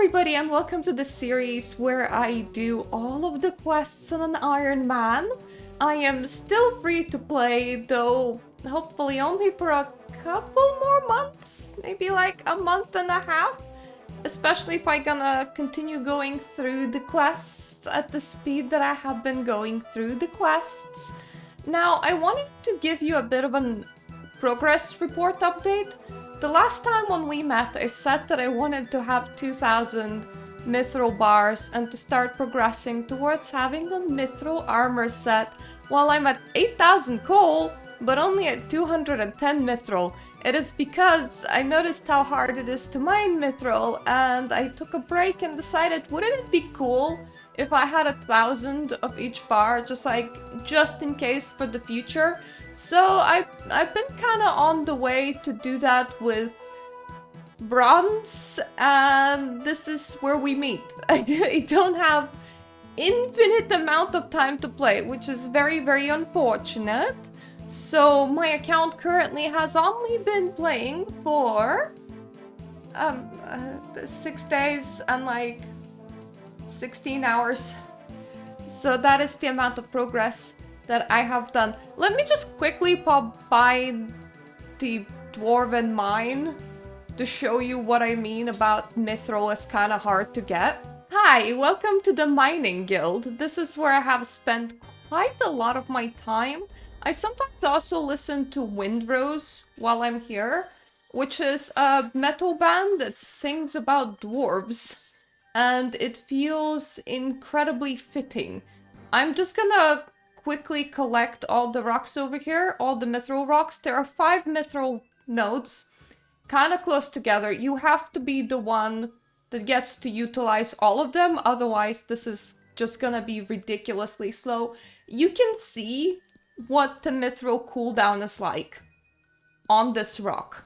everybody, and welcome to the series where I do all of the quests on an Ironman. I am still free to play, though hopefully only for a couple more months, maybe like a month and a half, especially if I'm gonna continue going through the quests at the speed that I have been going through the quests. Now, I wanted to give you a bit of a progress report update. The last time when we met, I said that I wanted to have 2,000 mithril bars and to start progressing towards having a mithril armor set. While I'm at 8,000 coal, but only at 210 mithril. It is because I noticed how hard it is to mine mithril, and I took a break and decided, wouldn't it be cool if I had 1,000 of each bar, just in case for the future? So I've been kind of on the way to do that with bronze, and this is where we meet. I don't have infinite amount of time to play, which is very, very unfortunate. So my account currently has only been playing for 6 days and like 16 hours. So that is the amount of progress that I have done. Let me just quickly pop by the dwarven mine to show you what I mean about mithril is kind of hard to get. Hi, welcome to the mining guild. This is where I have spent quite a lot of my time. I sometimes also listen to Windrose while I'm here, which is a metal band that sings about dwarves, and it feels incredibly fitting. I'm just gonna quickly collect all the rocks over here, all the mithril rocks. There are 5 mithril nodes, kind of close together. You have to be the one that gets to utilize all of them, otherwise this is just gonna be ridiculously slow. You can see what the mithril cooldown is like on this rock.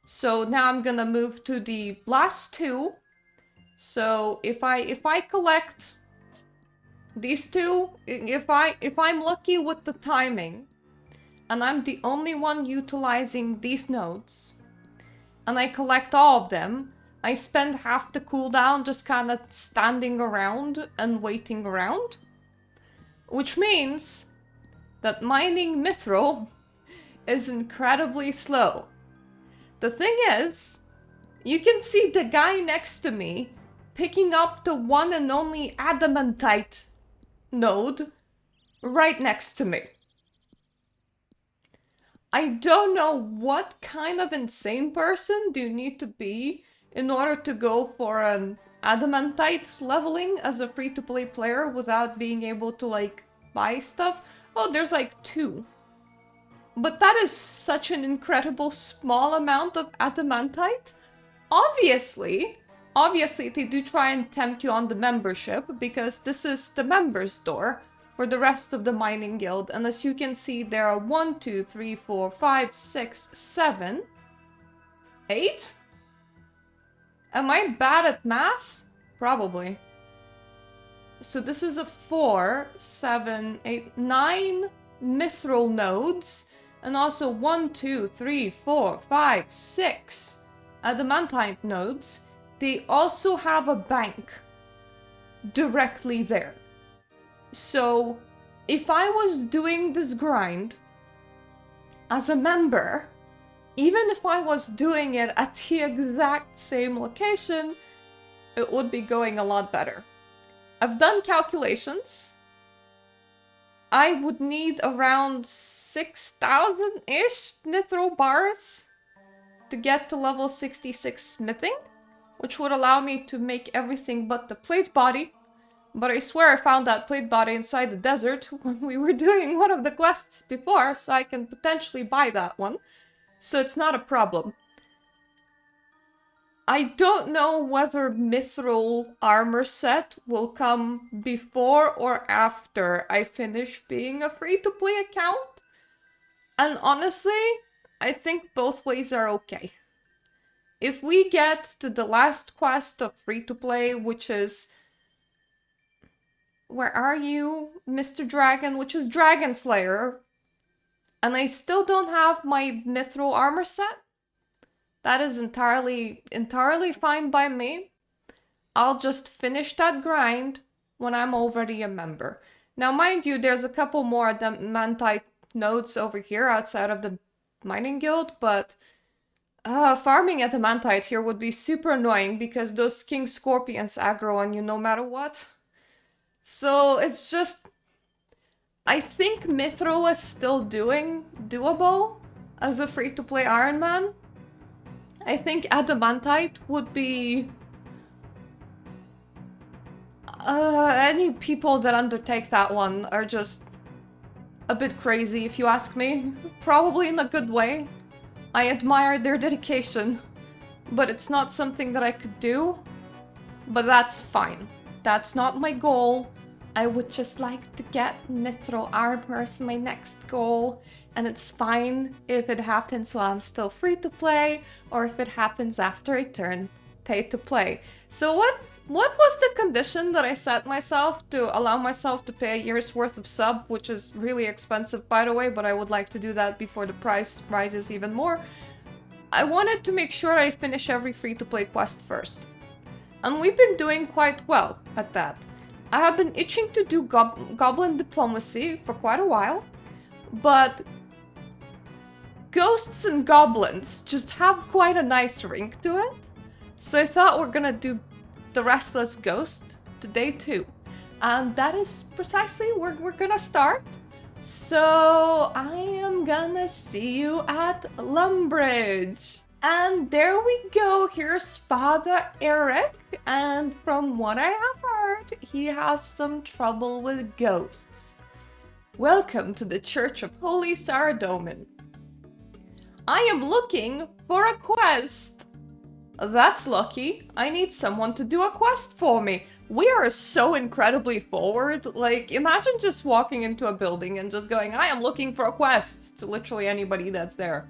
So now I'm gonna move to the last 2. So if I collect these 2, if I'm lucky with the timing, and I'm the only one utilizing these nodes, and I collect all of them, I spend half the cooldown just kind of standing around and waiting around. Which means that mining mithril is incredibly slow. The thing is, you can see the guy next to me picking up the one and only adamantite node right next to me. I don't know what kind of insane person do you need to be in order to go for an adamantite leveling as a free-to-play player without being able to like buy stuff. Oh, there's like 2. But that is such an incredible small amount of adamantite. Obviously they do try and tempt you on the membership, because this is the members door for the rest of the mining guild. And as you can see, there are 1, 2, 3, 4, 5, 6, 7, 8? Am I bad at math? Probably. So this is a 4, 7, 8, 9 mithril nodes, and also 1, 2, 3, 4, 5, 6 adamantite nodes. They also have a bank directly there. So if I was doing this grind as a member, even if I was doing it at the exact same location, it would be going a lot better. I've done calculations. I would need around 6,000-ish mithril bars to get to level 66 smithing, which would allow me to make everything but the plate body. But I swear I found that plate body inside the desert when we were doing one of the quests before, so I can potentially buy that one. So it's not a problem. I don't know whether mithril armor set will come before or after I finish being a free-to-play account. And honestly, I think both ways are okay. If we get to the last quest of free-to-play, which is... Where are you, Mr. Dragon? Which is Dragon Slayer. And I still don't have my mithril armor set. That is entirely fine by me. I'll just finish that grind when I'm already a member. Now, mind you, there's a couple more adamantite nodes over here outside of the mining guild, but farming adamantite here would be super annoying because those king scorpions aggro on you no matter what. So it's just... I think Mithril is still doable as a free-to-play Ironman. I think adamantite would be... any people that undertake that one are just a bit crazy, if you ask me. Probably in a good way. I admire their dedication, but it's not something that I could do. But that's fine. That's not my goal. I would just like to get mithril armor as my next goal, and it's fine if it happens while I'm still free to play, or if it happens after I turn pay to play. So what was the condition that I set myself to allow myself to pay a year's worth of sub, which is really expensive by the way, but I would like to do that before the price rises even more. I wanted to make sure I finish every free-to-play quest first. And we've been doing quite well at that. I have been itching to do Goblin Diplomacy for quite a while, but ghosts and goblins just have quite a nice ring to it. So I thought we're gonna do the Restless Ghost today too. And that is precisely where we're gonna start. So I am gonna see you at Lumbridge. And there we go, here's Father Eric, and from what I have heard, he has some trouble with ghosts. Welcome to the Church of Holy Saradomin. I am looking for a quest. That's lucky. I need someone to do a quest for me. We are so incredibly forward. Like, imagine just walking into a building and just going, I am looking for a quest, to literally anybody that's there.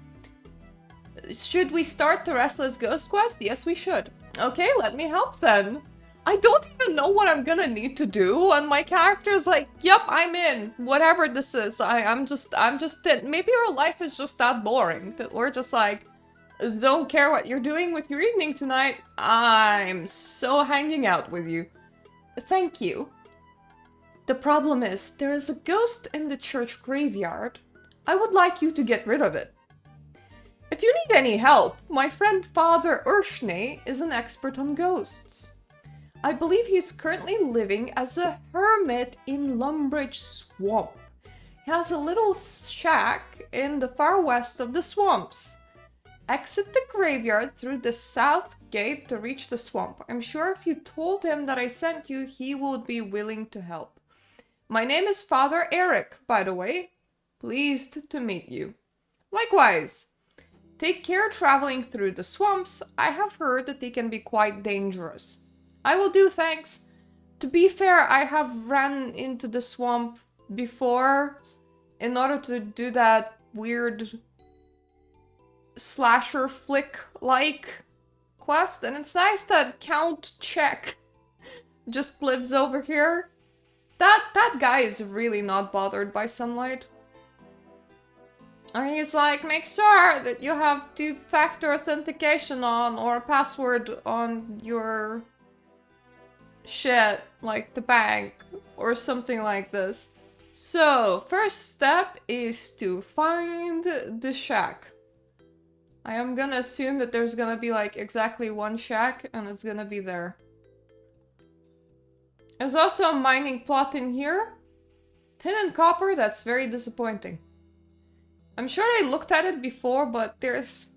Should we start the Restless Ghost quest? Yes, we should. Okay, let me help then. I don't even know what I'm gonna need to do, and my character's like, yep, I'm in. Whatever this is, I'm just in. Maybe our life is just that boring, that we're just like, don't care what you're doing with your evening tonight. I'm so hanging out with you. Thank you. The problem is, there is a ghost in the church graveyard. I would like you to get rid of it. If you need any help, my friend Father Urshne is an expert on ghosts. I believe he's currently living as a hermit in Lumbridge Swamp. He has a little shack in the far west of the swamps. Exit the graveyard through the south gate to reach the swamp. I'm sure if you told him that I sent you, he would be willing to help. My name is Father Eric, by the way. Pleased to meet you. Likewise. Take care traveling through the swamps. I have heard that they can be quite dangerous. I will do, thanks. To be fair, I have ran into the swamp before in order to do that weird slasher flick-like quest, and it's nice that Count Check just lives over here. That guy is really not bothered by sunlight. And he's like, make sure that you have two-factor authentication on, or a password on your shit, like the bank, or something like this. So, first step is to find the shack. I am gonna assume that there's gonna be like exactly one shack, and it's gonna be there. There's also a mining plot in here. Tin and copper, that's very disappointing. I'm sure I looked at it before, but there's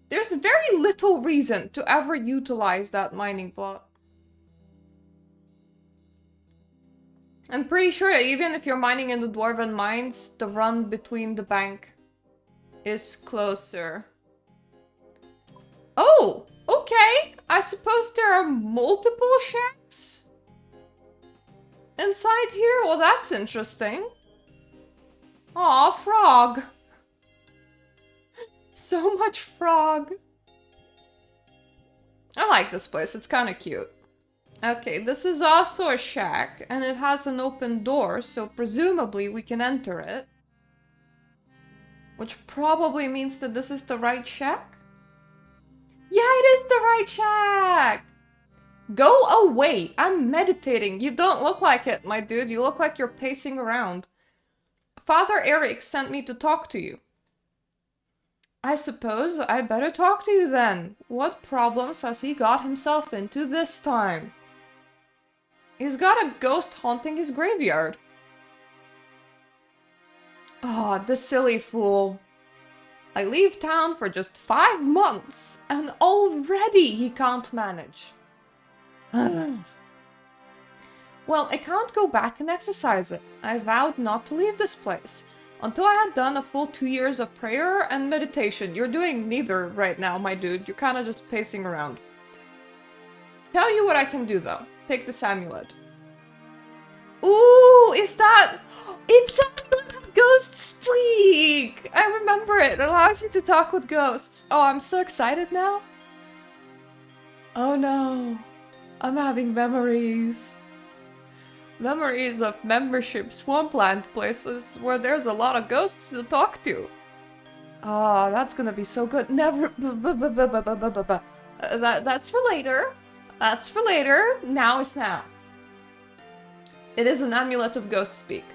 very little reason to ever utilize that mining plot. I'm pretty sure that even if you're mining in the Dwarven mines, the run between the bank is closer. Oh, okay. I suppose there are multiple shacks inside here? Well, that's interesting. Aw, frog. So much frog. I like this place, it's kind of cute. Okay, this is also a shack, and it has an open door, so presumably we can enter it. Which probably means that this is the right shack? Yeah, it is the right shack! Go away! I'm meditating. You don't look like it, my dude. You look like you're pacing around. Father Eric sent me to talk to you. I suppose I better talk to you then. What problems has he got himself into this time? He's got a ghost haunting his graveyard. Oh, the silly fool. I leave town for just 5 months, and already he can't manage. Well, I can't go back and exercise it. I vowed not to leave this place until I had done a full 2 years of prayer and meditation. You're doing neither right now, my dude. You're kind of just pacing around. Tell you what I can do, though. Take this amulet. Ooh, is that... It's Amulet of Ghost Speak! I remember it. It allows you to talk with ghosts. Oh, I'm so excited now. Oh no. I'm having memories. Memories of membership swampland places where there's a lot of ghosts to talk to. Oh, that's gonna be so good. Never... That's for later. That's for later. Now is now. It is an Amulet of Ghost Speak.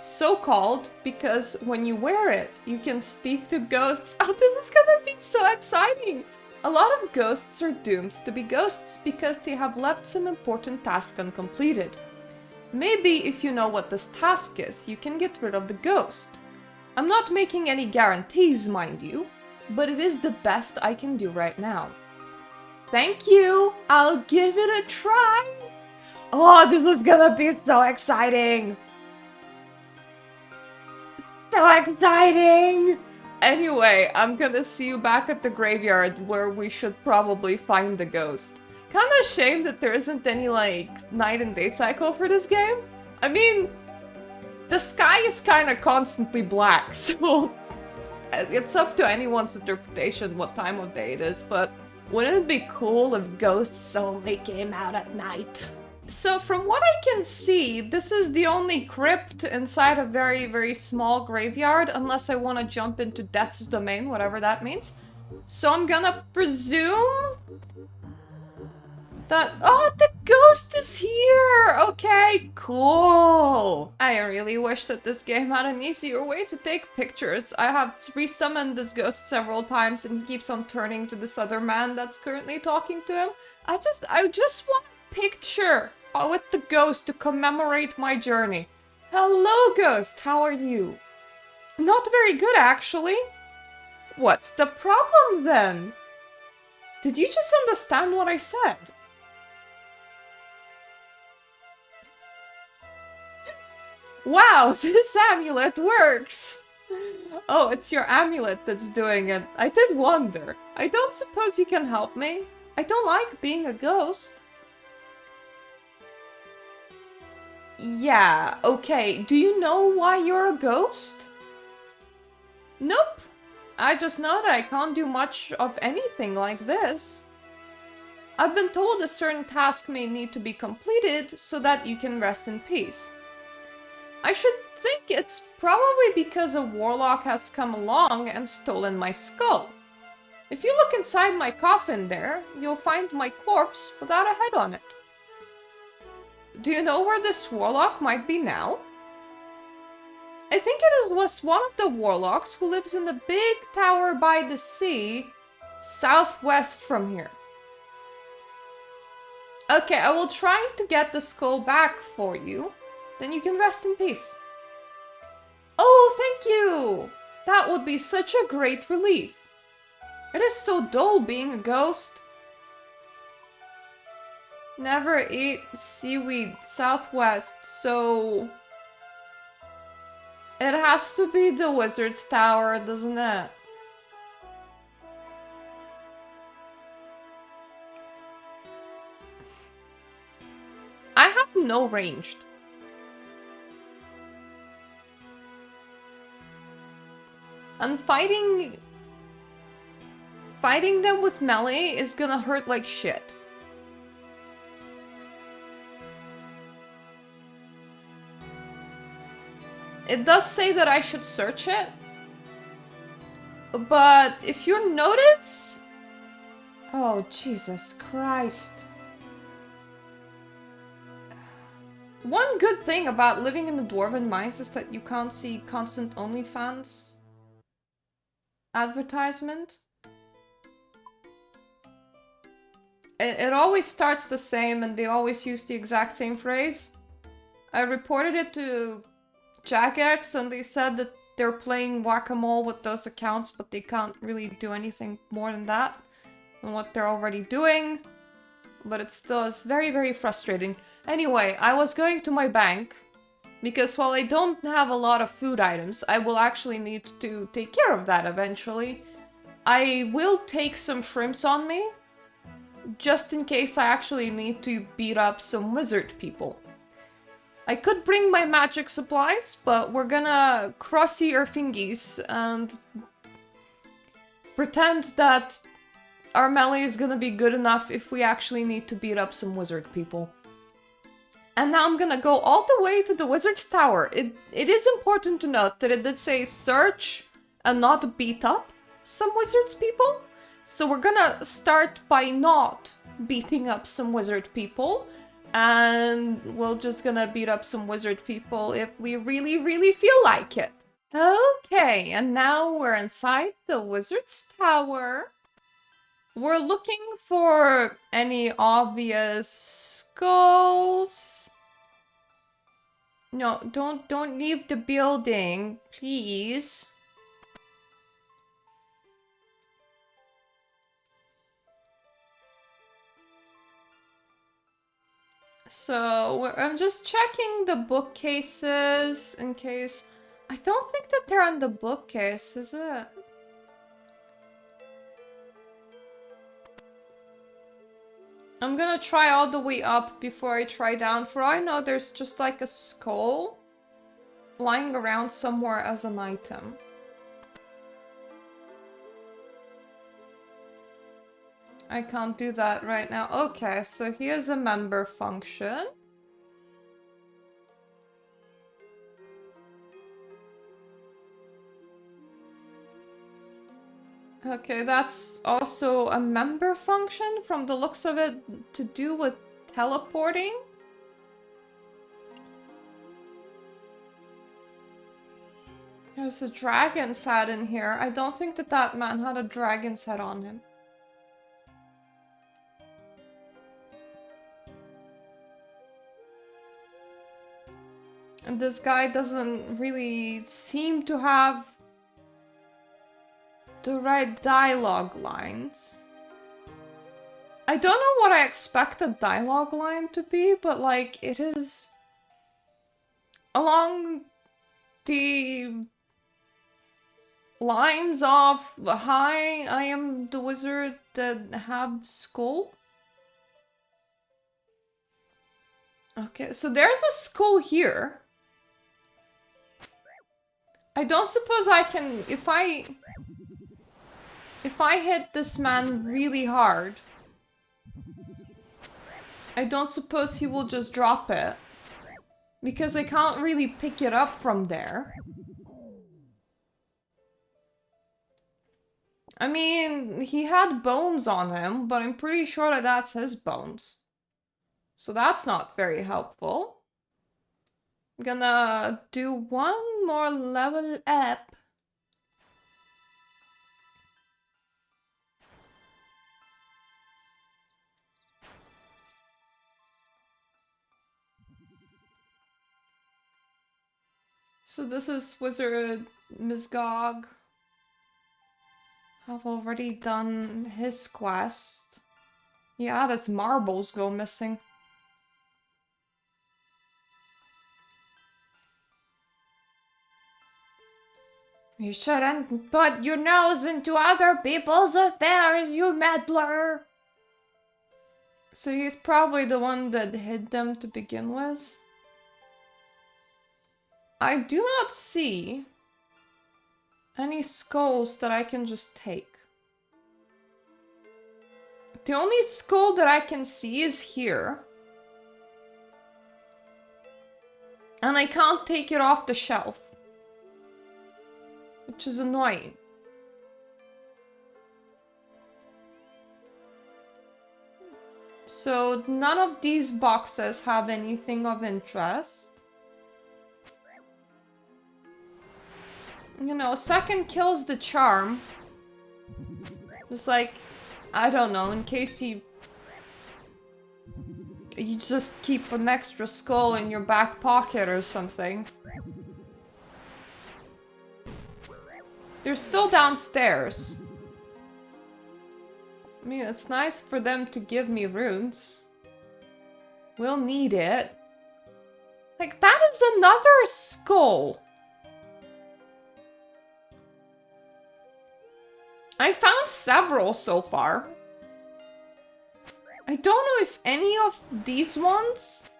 So called because when you wear it, you can speak to ghosts. Oh, this is gonna be so exciting! A lot of ghosts are doomed to be ghosts because they have left some important task uncompleted. Maybe if you know what this task is, you can get rid of the ghost. I'm not making any guarantees, mind you, but it is the best I can do right now. Thank you! I'll give it a try! Oh, this is gonna be so exciting! So exciting! Anyway, I'm gonna see you back at the graveyard where we should probably find the ghost. Kinda shame that there isn't any, like, night and day cycle for this game. I mean, the sky is kinda constantly black, so it's up to anyone's interpretation what time of day it is, but wouldn't it be cool if ghosts only came out at night? So from what I can see, this is the only crypt inside a very, very small graveyard, unless I want to jump into Death's Domain, whatever that means. So I'm gonna presume that... Oh, the ghost is here! Okay, cool! I really wish that this game had an easier way to take pictures. I have resummoned this ghost several times and he keeps on turning to this other man that's currently talking to him. I just want a picture with the ghost to commemorate my journey. Hello, ghost, how are you? Not very good, actually. What's the problem, then? Did you just understand what I said? Wow, this amulet works! Oh, it's your amulet that's doing it. I did wonder. I don't suppose you can help me? I don't like being a ghost. Yeah, okay. Do you know why you're a ghost? Nope. I just know that I can't do much of anything like this. I've been told a certain task may need to be completed so that you can rest in peace. I should think it's probably because a warlock has come along and stolen my skull. If you look inside my coffin there, you'll find my corpse without a head on it. Do you know where this warlock might be now? I think it was one of the warlocks who lives in the big tower by the sea, southwest from here. Okay, I will try to get the skull back for you. Then you can rest in peace. Oh, thank you! That would be such a great relief. It is so dull being a ghost. Never eat seaweed southwest, so... It has to be the wizard's tower, doesn't it? I have no ranged. And fighting them with melee is gonna hurt like shit. It does say that I should search it. But if you notice... Oh, Jesus Christ. One good thing about living in the Dwarven Mines is that you can't see constant OnlyFans advertisement. It always starts the same and they always use the exact same phrase. I reported it to Jagex and they said that they're playing whack-a-mole with those accounts, but they can't really do anything more than that than what they're already doing. But it still is very, very frustrating. Anyway, I was going to my bank because while I don't have a lot of food items, I will actually need to take care of that eventually. I will take some shrimps on me, just in case I actually need to beat up some wizard people. I could bring my magic supplies, but we're gonna crossy our fingies and pretend that our melee is gonna be good enough if we actually need to beat up some wizard people. And now I'm gonna go all the way to the wizard's tower. It is important to note that it did say search and not beat up some wizard's people. So we're gonna start by not beating up some wizard people. And we're just gonna beat up some wizard people if we really, really feel like it. Okay, and now we're inside the wizard's tower. We're looking for any obvious skulls. No, don't leave the building, please. So, I'm just checking the bookcases in case... I don't think that they're on the bookcase, is it? I'm gonna try all the way up before I try down. For all I know, there's just like a skull lying around somewhere as an item. I can't do that right now. Okay, so here's a member function. Okay, that's also a member function from the looks of it to do with teleporting. There's a dragon's head in here. I don't think that that man had a dragon's head on him. And this guy doesn't really seem to have the right dialogue lines. I don't know what I expect a dialogue line to be, but like it is along the lines of hi, I am the wizard that have skull. Okay, so there's a skull here. I don't suppose I can, if I hit this man really hard, I don't suppose he will just drop it. Because I can't really pick it up from there. I mean, he had bones on him, but I'm pretty sure that that's his bones. So that's not very helpful. I'm gonna do one more level up. So this is Wizard Misgog. I've already done his quest. Yeah, his marbles go missing. You shouldn't put your nose into other people's affairs, you meddler! So he's probably the one that hid them to begin with. I do not see any skulls that I can just take. The only skull that I can see is here. And I can't take it off the shelf. Which is annoying. So none of these boxes have anything of interest. You know, second kills the charm. Just like, I don't know, in case you just keep an extra skull in your back pocket or something. They're still downstairs. I mean, it's nice for them to give me runes. We'll need it. Like, that is another skull. I found several so far. I don't know if any of these ones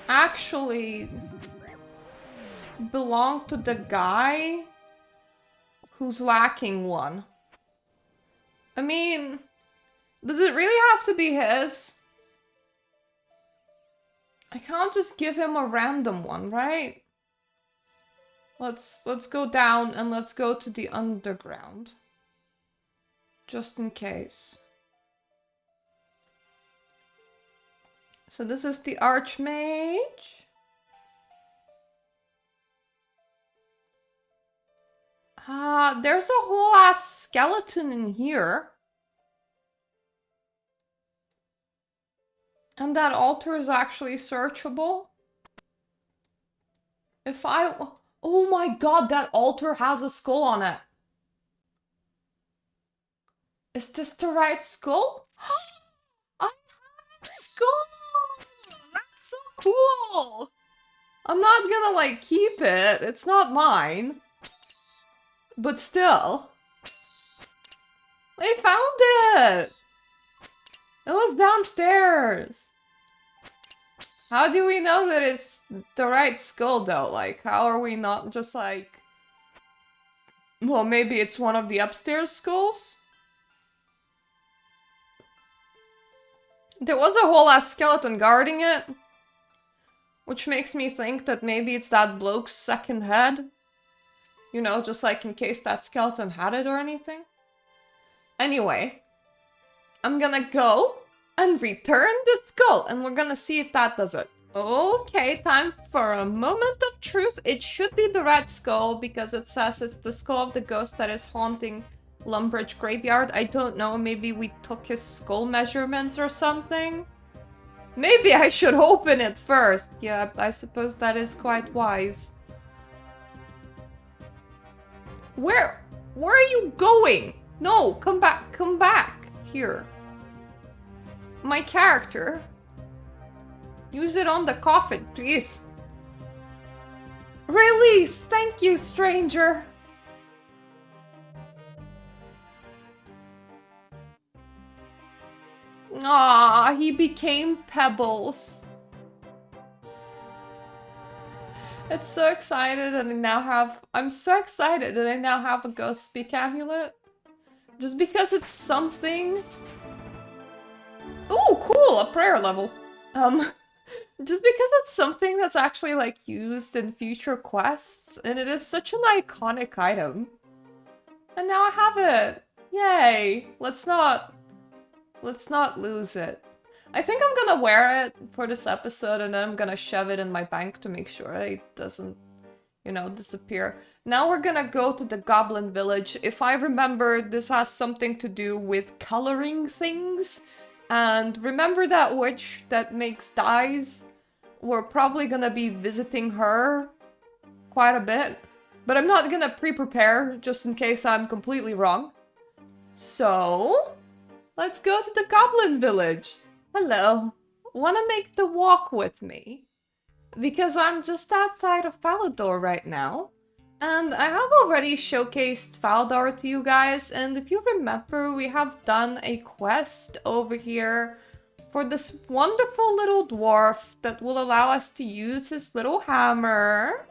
actually belong to the guy who's lacking one. I mean, does it really have to be his? I can't just give him a random one, right? Let's go down and let's go to the underground. Just in case. So this is the Archmage. There's a whole ass skeleton in here. And that altar is actually searchable. If I... Oh my god, that altar has a skull on it. Is this the right skull? I have a skull! That's so cool! I'm not gonna, like, keep it. It's not mine. But still. I found it! It was downstairs. How do we know that it's the right skull, though? Like, how are we not just like... Well, maybe it's one of the upstairs skulls? There was a whole ass skeleton guarding it. Which makes me think that maybe it's that bloke's second head. You know, just like in case that skeleton had it or anything. Anyway. I'm gonna go and return the skull, and we're gonna see if that does it. Okay, time for a moment of truth. It should be the red skull, because it says it's the skull of the ghost that is haunting Lumbridge Graveyard. I don't know, maybe we took his skull measurements or something? Maybe I should open it first. Yeah, I suppose that is quite wise. Where are you going? No, come back. Here. My character. Use it on the coffin, please. Release! Thank you, stranger. Ah, he became Pebbles. It's so excited and I'm so excited that I now have a Ghost Speak amulet. Just because it's something... Ooh, cool! A prayer level. Just because it's something that's actually, like, used in future quests, and it is such an iconic item. And now I have it! Yay! Let's not lose it. I think I'm gonna wear it for this episode, and then I'm gonna shove it in my bank to make sure it doesn't, you know, disappear. Now we're gonna go to the Goblin Village. If I remember, this has something to do with coloring things. And remember that witch that makes dyes? We're probably gonna be visiting her quite a bit. But I'm not gonna pre-prepare, just in case I'm completely wrong. So, let's go to the Goblin Village. Hello. Wanna make the walk with me? Because I'm just outside of Falador right now. And I have already showcased Falador to you guys, and if you remember, we have done a quest over here for this wonderful little dwarf that will allow us to use his little hammer.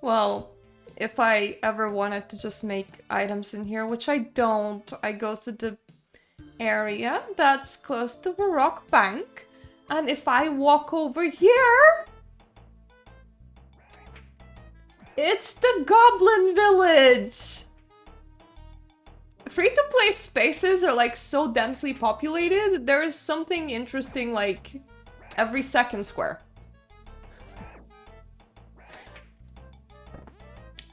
Well, if I ever wanted to just make items in here, which I don't, I go to the area that's close to the rock bank, and if I walk over here... It's the Goblin Village! free-to-play spaces are like so densely populated, there's something interesting like every second square.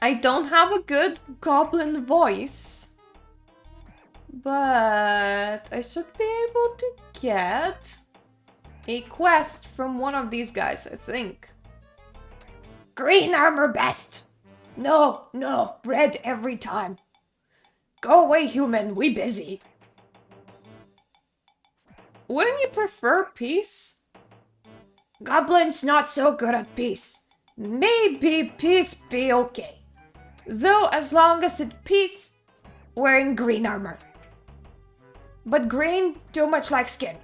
I don't have a good goblin voice, but I should be able to get a quest from one of these guys, I think. Green armor best. No, red every time. Go away, human, we busy. Wouldn't you prefer peace? Goblins not so good at peace. Maybe peace be okay. Though as long as it peace, wearing green armor. But green too much like skin.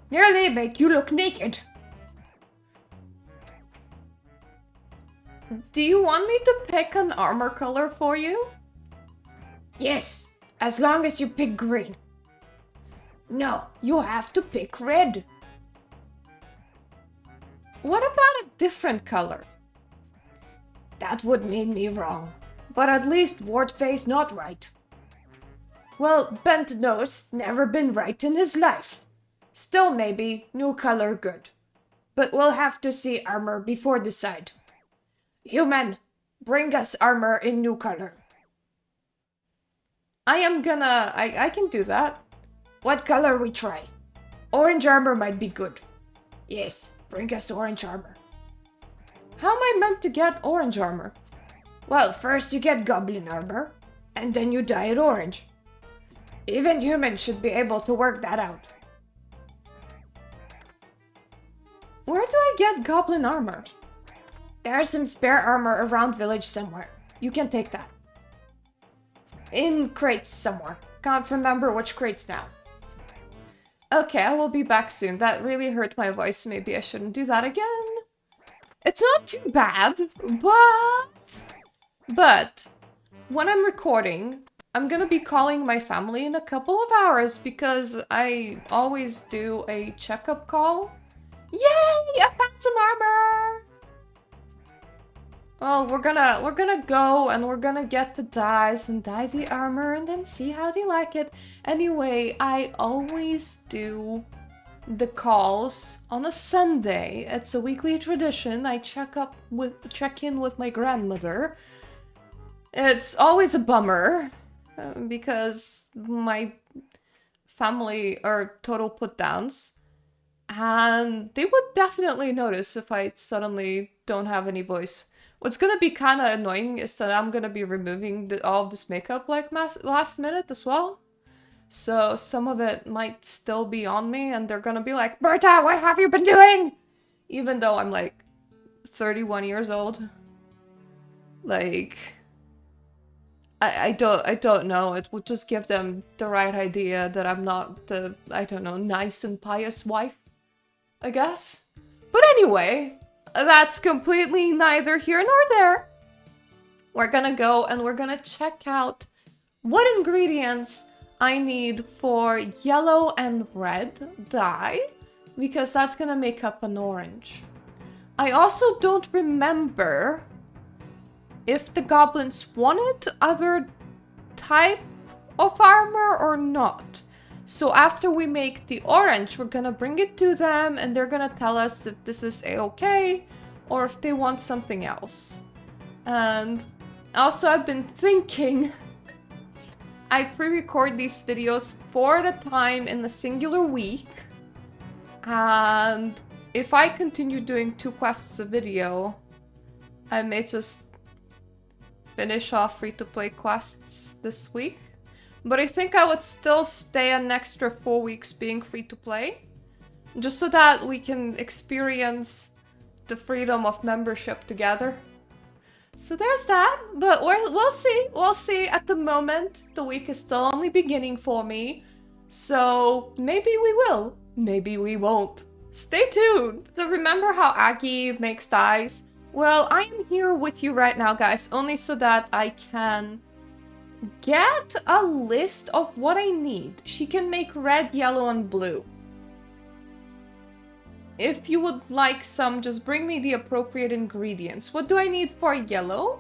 Nearly make you look naked. Do you want me to pick an armor color for you? Yes, as long as you pick green. No, you have to pick red. What about a different color? That would mean me wrong. But at least wart face not right. Well, bent nose never been right in his life. Still maybe new color good. But we'll have to see armor before decide. Human, bring us armor in new color. I can do that. What color we try? Orange armor might be good. Yes, bring us orange armor. How am I meant to get orange armor? Well, first you get goblin armor, and then you dye it orange. Even humans should be able to work that out. Where do I get goblin armor? There's some spare armor around village somewhere. You can take that. In crates somewhere. Can't remember which crates now. Okay, I will be back soon. That really hurt my voice. Maybe I shouldn't do that again. It's not too bad, but when I'm recording, I'm gonna be calling my family in a couple of hours because I always do a checkup call. Yay! I found some armor! Well, we're gonna go and we're gonna get the dyes and dye the armor and then see how they like it. Anyway, I always do the calls on a Sunday. It's a weekly tradition. I check in with my grandmother. It's always a bummer because my family are total put-downs, and they would definitely notice if I suddenly don't have any voice. What's gonna be kind of annoying is that I'm gonna be removing all of this makeup like last minute as well. So some of it might still be on me and they're gonna be like, Mirta, what have you been doing? Even though I'm like 31 years old. Like, I don't know. It would just give them the right idea that I'm not the, I don't know, nice and pious wife, I guess. But anyway, that's completely neither here nor there. We're gonna go and we're gonna check out what ingredients I need for yellow and red dye, because that's gonna make up an orange. I also don't remember if the goblins wanted other type of armor or not. So after we make the orange, we're gonna bring it to them and they're gonna tell us if this is a-okay or if they want something else. And also I've been thinking, I pre-record these videos 4 at a time in a singular week, and if I continue doing 2 quests a video, I may just finish off free-to-play quests this week. But I think I would still stay an extra 4 weeks being free-to-play, just so that we can experience the freedom of membership together. So there's that, but we'll see. We'll see. At the moment, the week is still only beginning for me. So maybe we will, maybe we won't. Stay tuned. So remember how Aggie makes dyes? Well, I am here with you right now, guys, only so that I can get a list of what I need. She can make red, yellow, and blue. If you would like some, just bring me the appropriate ingredients. What do I need for yellow?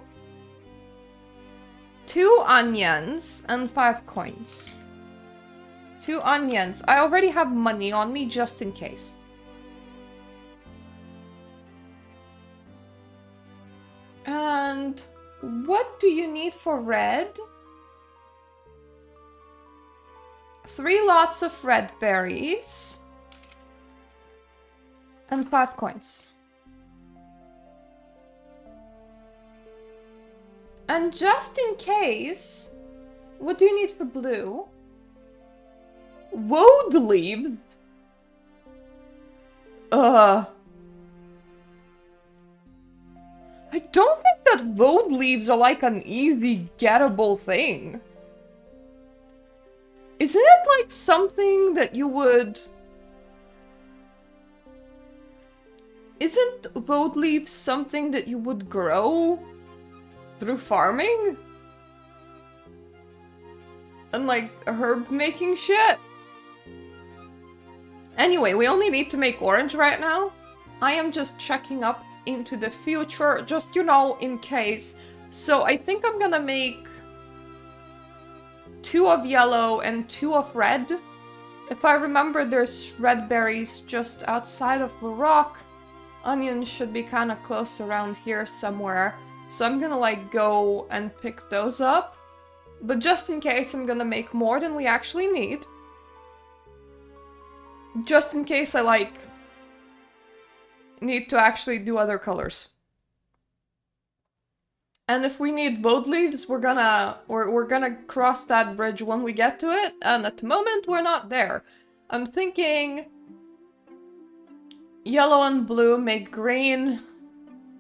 2 onions and 5 coins. 2 onions. I already have money on me just in case. And what do you need for red? 3 lots of red berries. And 5 coins. And just in case, what do you need for blue? Woad leaves? I don't think that woad leaves are like an easy gettable thing. Isn't it like something that you would... Isn't woad leaves something that you would grow through farming? And like herb making shit? Anyway, we only need to make orange right now. I am just checking up into the future, just, you know, in case. So I think I'm gonna make 2 of yellow and 2 of red. If I remember, there's red berries just outside of the rock. Onions should be kind of close around here somewhere. So I'm gonna like go and pick those up. But just in case, I'm gonna make more than we actually need. Just in case I like need to actually do other colors. And if we need woad leaves, we're gonna cross that bridge when we get to it, and at the moment we're not there. I'm thinking yellow and blue make green.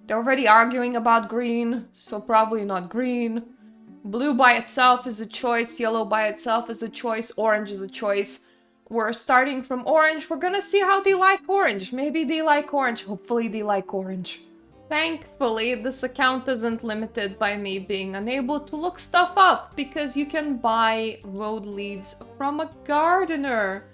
They're already arguing about green, so probably not green. Blue by itself is a choice, yellow by itself is a choice, orange is a choice. We're starting from orange. We're gonna see how they like orange. Maybe they like orange. Hopefully they like orange. Thankfully, this account isn't limited by me being unable to look stuff up, because you can buy woad leaves from a gardener.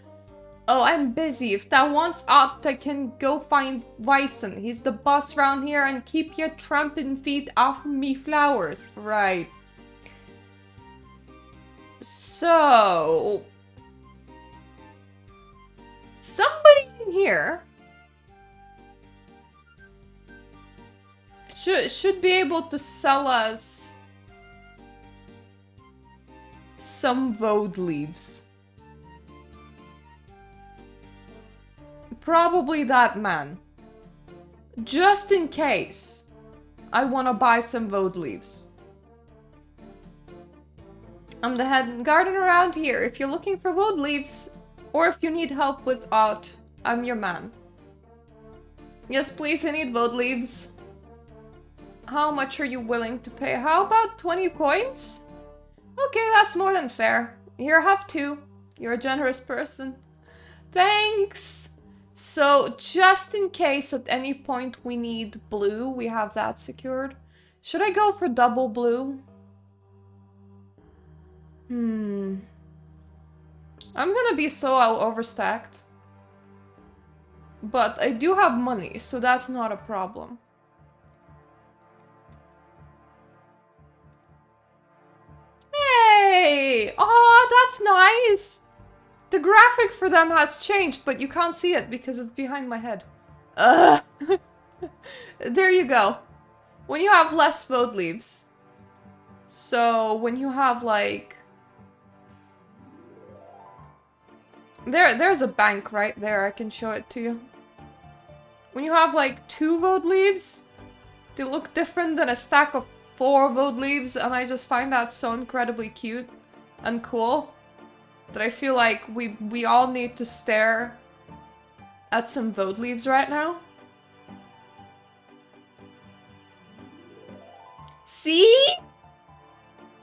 Oh, I'm busy. If that wants out, I can go find Wyson. He's the boss round here, and keep your tramping feet off me flowers. Right. So... somebody in here should be able to sell us some woad leaves. Probably that man. Just in case I want to buy some woad leaves. I'm the head gardener around here. If you're looking for woad leaves, or if you need help with art, I'm your man. Yes, please, I need woad leaves. How much are you willing to pay? How about 20 coins? Okay, that's more than fair. Here, have 2. You're a generous person. Thanks! So, just in case at any point we need blue, we have that secured. Should I go for double blue? I'm gonna be so overstacked. But I do have money, so that's not a problem. Hey! Oh, that's nice! The graphic for them has changed, but you can't see it because it's behind my head. There you go. When you have less woad leaves. So, when you have like... There's a bank right there, I can show it to you. When you have like 2 woad leaves, they look different than a stack of 4 woad leaves, and I just find that so incredibly cute and cool that I feel like we all need to stare at some woad leaves right now. See?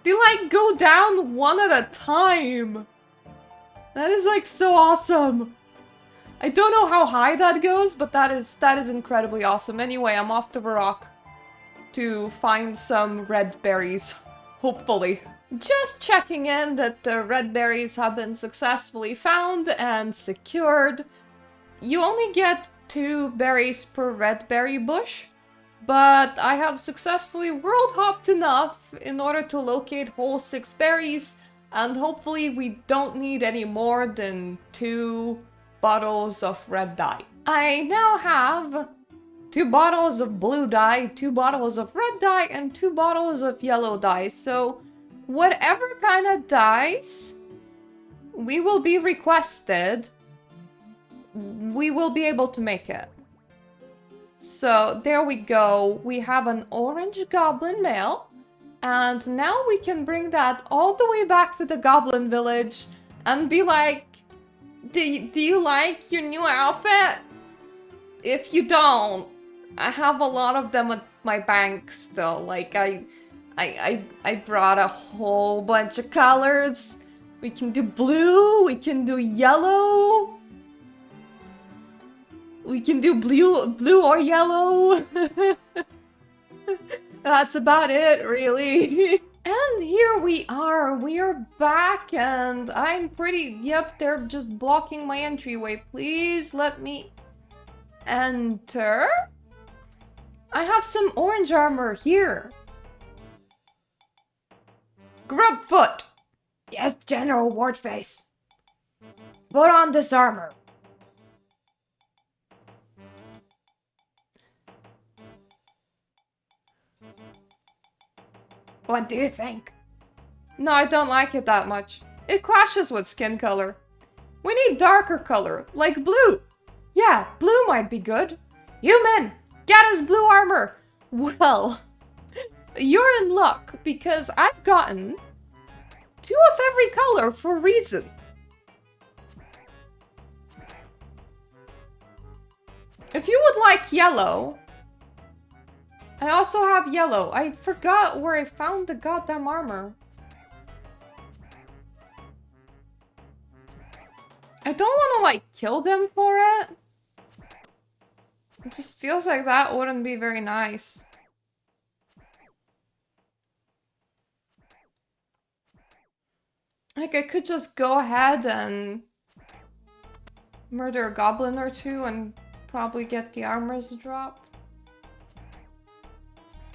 They like go down one at a time. That is like so awesome. I don't know how high that goes, but that is incredibly awesome. Anyway, I'm off to the rock to find some red berries, hopefully. Just checking in that the red berries have been successfully found and secured. You only get 2 berries per red berry bush, but I have successfully world hopped enough in order to locate whole 6 berries, and hopefully we don't need any more than 2 bottles of red dye. I now have 2 bottles of blue dye, 2 bottles of red dye, and 2 bottles of yellow dye, so whatever kind of dyes we will be requested, we will be able to make it. So there we go. We have an orange goblin mail, and now we can bring that all the way back to the goblin village and be like, do you like your new outfit? If you don't, I have a lot of them at my bank still. Like I brought a whole bunch of colors. We can do blue, we can do yellow. We can do blue or yellow. That's about it, really. And here we are back, and I'm pretty, yep, they're just blocking my entryway. Please let me enter. I have some orange armor here. Grubfoot! Yes, General Wartface. Put on this armor. What do you think? No, I don't like it that much. It clashes with skin color. We need darker color, like blue. Yeah, blue might be good. Human, get us blue armor. Well, you're in luck because I've gotten 2 of every color for a reason. If you would like yellow, I also have yellow. I forgot where I found the goddamn armor. I don't want to, like, kill them for it. It just feels like that wouldn't be very nice. Like, I could just go ahead and murder a goblin or 2 and probably get the armors dropped.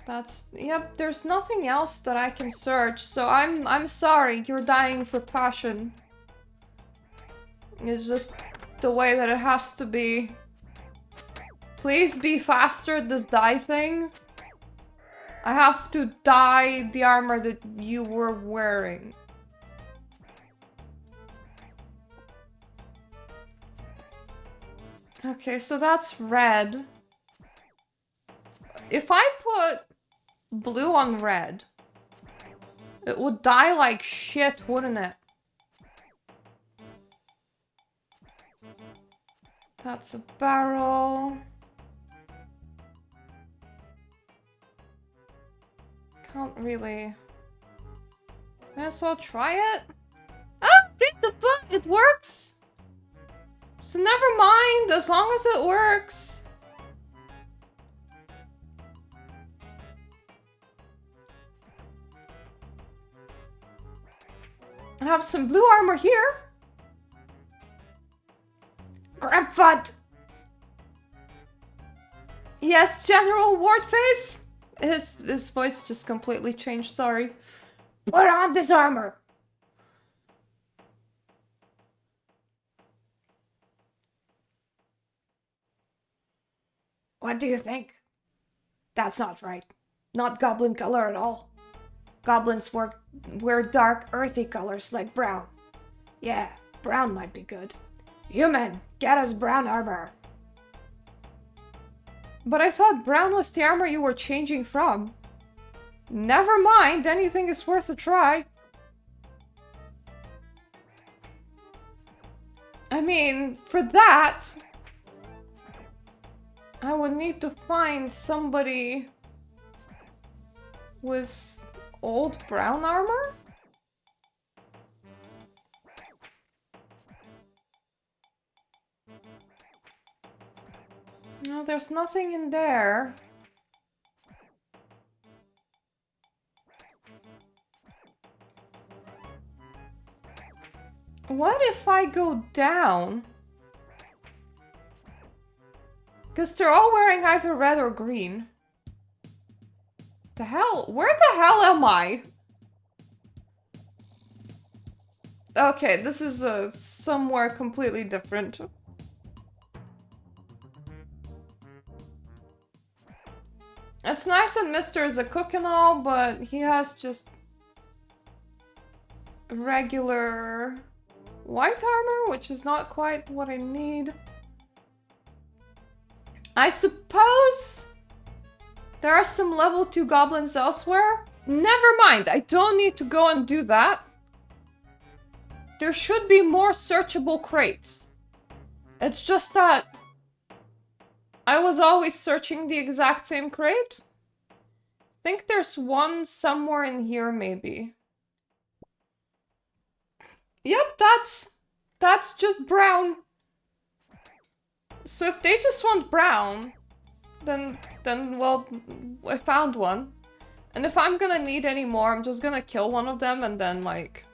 That's, yep, there's nothing else that I can search, so I'm sorry, you're dying for passion. It's just the way that it has to be. Please be faster at this dye thing. I have to dye the armor that you were wearing. Okay, so that's red. If I put blue on red, it would dye like shit, wouldn't it? That's a barrel. Can't really. May as well try it. Ah, did the book? It works. So never mind, as long as it works. I have some blue armor here. Grubfoot! Yes, General Wartface? His voice just completely changed, sorry. Put on this armor. What do you think? That's not right. Not goblin color at all. Goblins wear dark, earthy colors like brown. Yeah, brown might be good. Human, get us brown armor. But I thought brown was the armor you were changing from. Never mind, anything is worth a try. I mean, for that, I would need to find somebody with old brown armor? No, there's nothing in there. What if I go down? Because they're all wearing either red or green. the hell? Where the hell am I? Okay, this is somewhere completely different. It's nice that Mr. is a cook and all, but he has just regular white armor, which is not quite what I need. I suppose there are some level 2 goblins elsewhere. Never mind, I don't need to go and do that. There should be more searchable crates. It's just that I was always searching the exact same crate. I think there's one somewhere in here, maybe. Yep, that's just brown. So if they just want brown, then well, I found one. And if I'm gonna need any more, I'm just gonna kill one of them and then, like,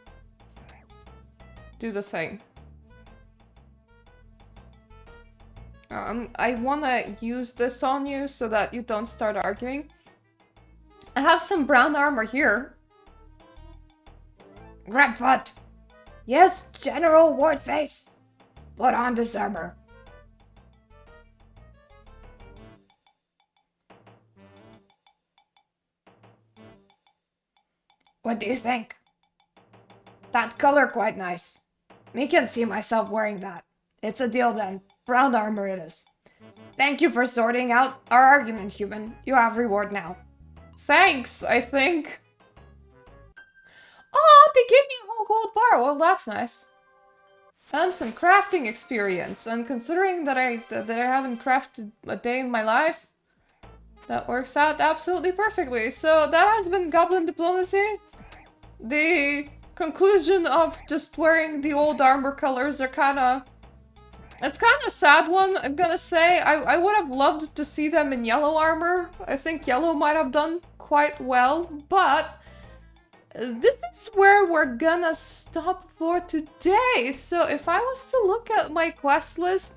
do the thing. I wanna use this on you so that you don't start arguing. I have some brown armor here. Grabfoot! Yes, General Wardface. Put on this armor. What do you think? That color quite nice. Me can see myself wearing that. It's a deal then. Brown armor it is. Thank you for sorting out our argument, human. You have reward now. Thanks, I think. Oh, they gave me a whole gold bar. Well, that's nice. And some crafting experience. And considering that I haven't crafted a day in my life, that works out absolutely perfectly. So that has been Goblin Diplomacy. The conclusion of just wearing the old armor colors are kinda... It's kinda a sad one, I'm gonna say. I would have loved to see them in yellow armor. I think yellow might have done quite well, but... This is where we're gonna stop for today. So if I was to look at my quest list,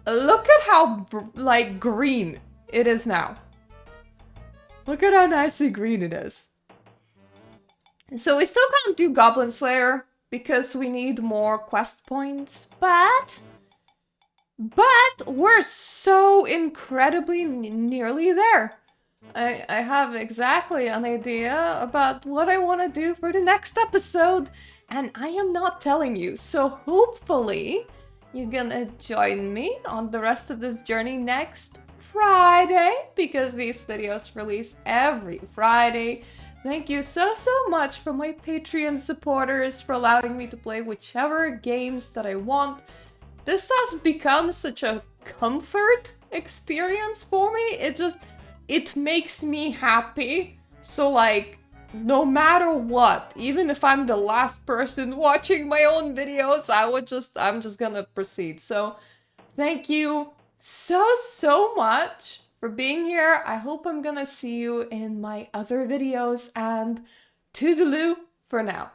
look at how, like, green it is now. Look at how nicely green it is. So we still can't do Goblin Slayer because we need more quest points, but we're so incredibly nearly there. I have exactly an idea about what I want to do for the next episode, and I am not telling you, so hopefully you're gonna join me on the rest of this journey next Friday, because these videos release every Friday. Thank you so much for my Patreon supporters for allowing me to play whichever games that I want. This has become such a comfort experience for me. It makes me happy. So, like, no matter what, even if I'm the last person watching my own videos, I'm just gonna proceed. So, thank you so much for being here. I hope I'm gonna see you in my other videos, and toodaloo for now.